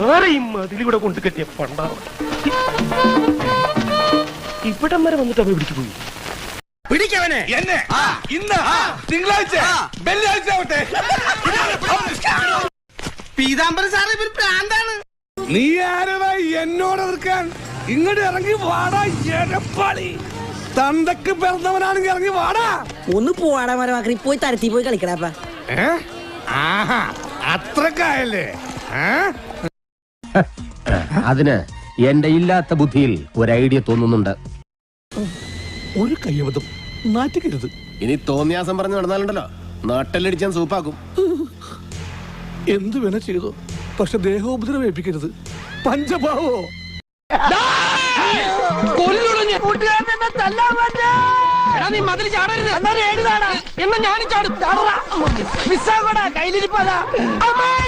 ആരെയും അതിലൂടെ കൊണ്ട് കെട്ടിയ പണ്ടാവും ഇവിടം വരെ വന്നിട്ട് അവ പിടിച്ചു പോയി. പിടിക്കവനെ എന്നെ ഇന്ന് തിങ്കളാഴ്ച വെള്ളിയാഴ്ച ആവട്ടെ. പീതാംബരൻ സാറ് ഇവർ പ്രാന്താണ്. നീ ആരടാ എന്നോട് എതിർക്കാൻ? ഇങ്ങോട്ട് ഇറങ്ങി വാടാ എടപ്പാളി. തന്തക്ക് പിറന്നവനാണെങ്കിൽ ഇറങ്ങി വാടാ. ഒന്ന് പോവാടാ മരമാക്കി പോയി തരത്തി പോയി കളിക്കടാപ്പ. അത്രക്കായല്ലേ? അതിന് എന്റെ ഇല്ലാത്ത ബുദ്ധിയിൽ ഒരു ഐഡിയ തോന്നുന്നുണ്ട്. ഒരു കയ്യബദ്ധം നാറ്റിക്കരുത്. ഇനി തോന്നിയാസം പറഞ്ഞു നടന്നാലുണ്ടല്ലോ നാട്ടിലടിച്ചാൻ സൂപ്പാക്കും. എന്തു വേണ ചെയ്തോ, പക്ഷെ ദേഹോപദ്രവം ഏൽപ്പിക്കരുത്. പഞ്ചഭാവോ നീ മതിൽ ചാടരുത്. എന്നാ ഞാനും ചാടും. കയ്യിലിരിപ്പതാ.